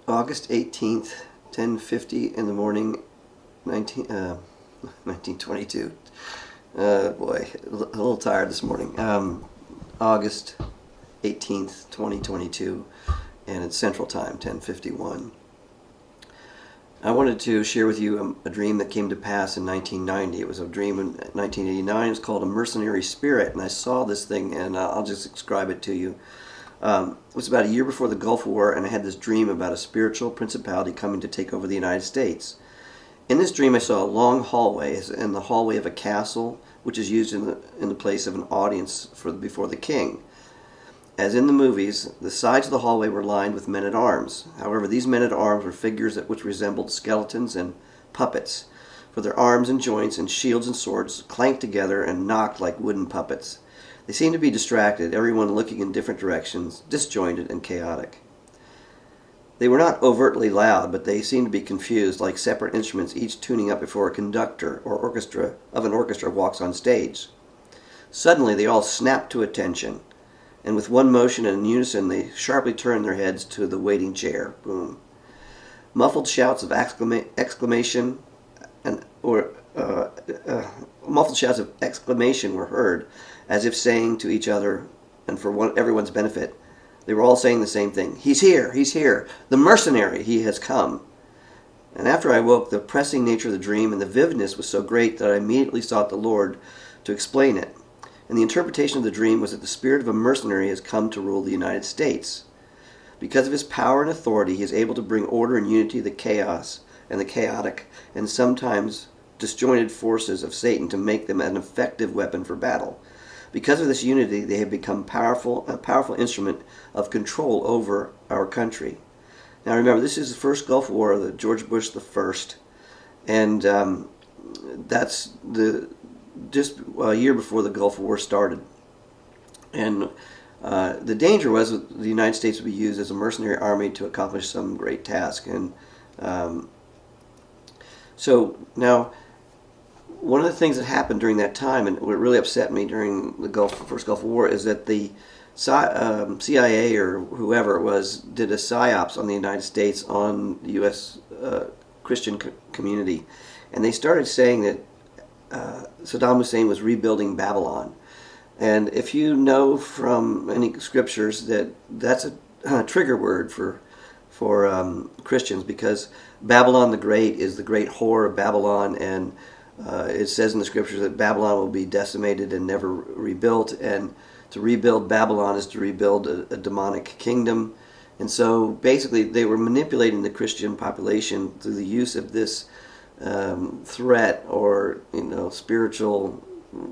August 18th, 10:50 in the morning, 1922. Boy, a little tired this morning. August 18th, 2022, and it's Central Time, 10:51. I wanted to share with you a dream that came to pass in 1990. It was a dream in 1989. It's called a Mercenary Spirit, and I saw this thing, and I'll just describe it to you. It was about a year before the Gulf War, and I had this dream about a spiritual principality coming to take over the United States. In this dream, I saw a long hallway, in the hallway of a castle, which is used in the place of an audience before the king. As in the movies, the sides of the hallway were lined with men-at-arms. However, these men-at-arms were figures which resembled skeletons and puppets, for their arms and joints and shields and swords clanked together and knocked like wooden puppets. They seemed to be distracted, everyone looking in different directions, disjointed and chaotic. They were not overtly loud, but they seemed to be confused, like separate instruments each tuning up before a conductor or orchestra of an orchestra walks on stage. Suddenly they all snapped to attention, and with one motion and in unison they sharply turned their heads to the waiting chair. Boom. Muffled shouts of exclamation were heard, as if saying to each other, and for everyone's benefit, they were all saying the same thing. He's here! He's here! The mercenary! He has come! And after I woke, the pressing nature of the dream and the vividness was so great that I immediately sought the Lord to explain it. And the interpretation of the dream was that the spirit of a mercenary has come to rule the United States. Because of his power and authority, he is able to bring order and unity to the chaos and the chaotic and sometimes disjointed forces of Satan to make them an effective weapon for battle. Because of this unity, they have become a powerful instrument of control over our country. Now remember, this is the first Gulf War, the George Bush the First, and that's just a year before the Gulf War started. And the danger was that the United States would be used as a mercenary army to accomplish some great task. And so now, one of the things that happened during that time, and what really upset me during the first Gulf War, is that the CIA or whoever it was did a Psy Ops on the United States, on the U.S. Christian community, and they started saying that Saddam Hussein was rebuilding Babylon. And if you know from any scriptures that's a trigger word for Christians, because Babylon the Great is the great whore of Babylon, and it says in the scriptures that Babylon will be decimated and never rebuilt, and to rebuild Babylon is to rebuild a demonic kingdom. And so basically they were manipulating the Christian population through the use of this threat, or spiritual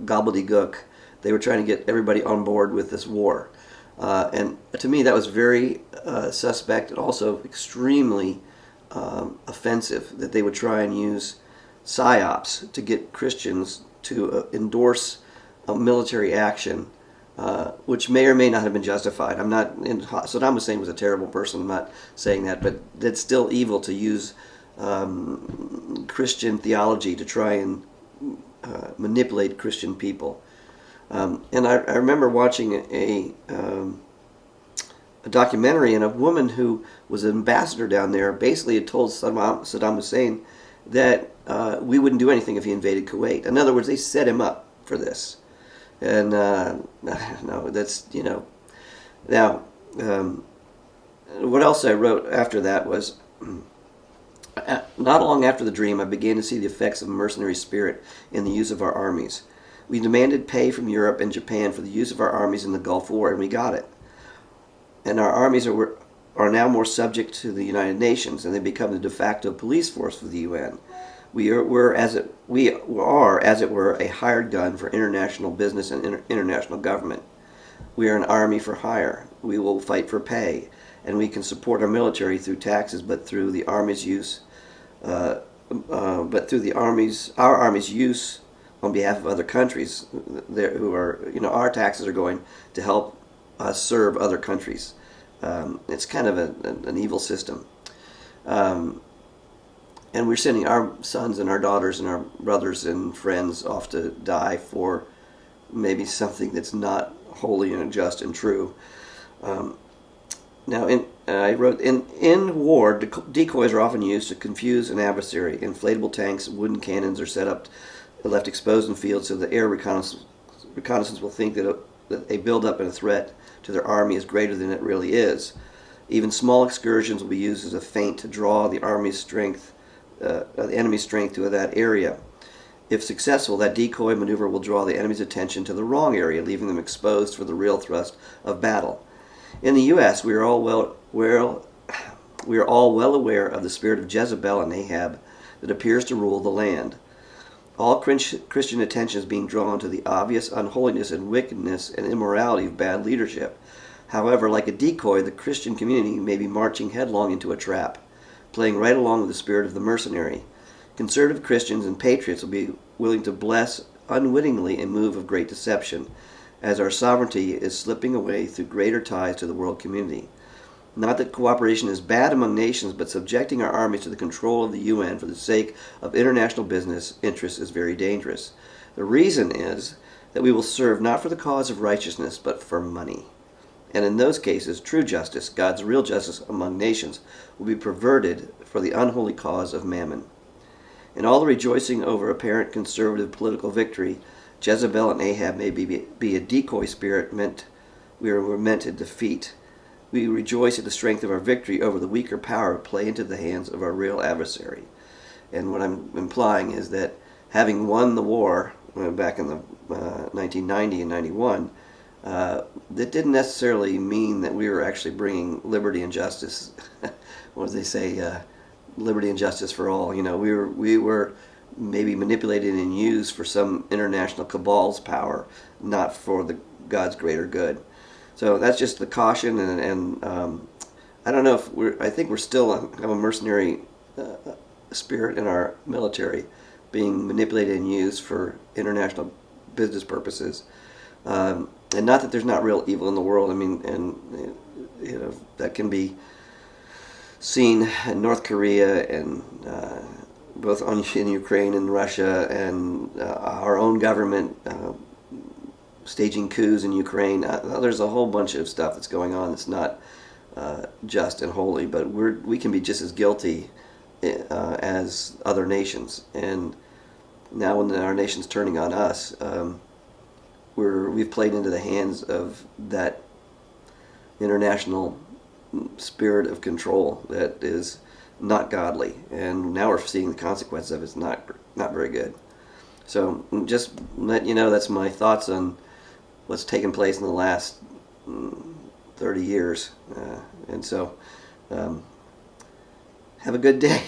gobbledygook. They were trying to get everybody on board with this war, and to me that was very suspect, and also extremely offensive that they would try and use Psyops to get Christians to endorse a military action, which may or may not have been justified. Saddam Hussein was a terrible person, I'm not saying that, but it's still evil to use Christian theology to try and manipulate Christian people. And I remember watching a documentary, and a woman who was an ambassador down there basically had told Saddam Hussein that we wouldn't do anything if he invaded Kuwait. In other words, they set him up for this. And no, that's, Now, what else I wrote after that was, not long after the dream, I began to see the effects of mercenary spirit in the use of our armies. We demanded pay from Europe and Japan for the use of our armies in the Gulf War, and we got it. And our armies are now more subject to the United Nations, and they become the de facto police force for the UN. We are, as it were, a hired gun for international business and international government. We are an army for hire. We will fight for pay, and we can support our military through taxes, but through the army's use, our army's use on behalf of other countries, our taxes are going to help us serve other countries. It's kind of an evil system. And we're sending our sons and our daughters and our brothers and friends off to die for maybe something that's not holy and just and true. Now, I wrote, in war, decoys are often used to confuse an adversary. Inflatable tanks, wooden cannons are set up, left exposed in fields so the air reconnaissance will think that a buildup and a threat to their army is greater than it really is. Even small excursions will be used as a feint to draw the enemy's strength to that area. If successful, that decoy maneuver will draw the enemy's attention to the wrong area, leaving them exposed for the real thrust of battle. In the U.S., we are all well aware of the spirit of Jezebel and Ahab that appears to rule the land. All Christian attention is being drawn to the obvious unholiness and wickedness and immorality of bad leadership. However, like a decoy, the Christian community may be marching headlong into a trap, playing right along with the spirit of the mercenary. Conservative Christians and patriots will be willing to bless unwittingly a move of great deception, as our sovereignty is slipping away through greater ties to the world community. Not that cooperation is bad among nations, but subjecting our armies to the control of the UN for the sake of international business interests is very dangerous. The reason is that we will serve not for the cause of righteousness, but for money. And in those cases, true justice, God's real justice among nations, will be perverted for the unholy cause of mammon. In all the rejoicing over apparent conservative political victory, Jezebel and Ahab may be a decoy spirit we were meant to defeat. We rejoice at the strength of our victory over the weaker power play into the hands of our real adversary. And what I'm implying is that having won the war back in the 1990 and 91, that didn't necessarily mean that we were actually bringing liberty and justice. What do they say? Liberty and justice for all. You know, we were maybe manipulated and used for some international cabal's power, not for God's greater good. So that's just the caution, and I don't know if I think we're still have a mercenary spirit in our military, being manipulated and used for international business purposes. And not that there's not real evil in the world. I mean, and you know, that can be seen in North Korea and both in Ukraine and Russia, and our own government staging coups in Ukraine. There's a whole bunch of stuff that's going on that's not just and holy, but we can be just as guilty as other nations. And now when our nation's turning on us, we've played into the hands of that international spirit of control that is not godly, and now we're seeing the consequences of it. It's not very good. So just let you know, that's my thoughts on what's taken place in the last 30 years. And so have a good day.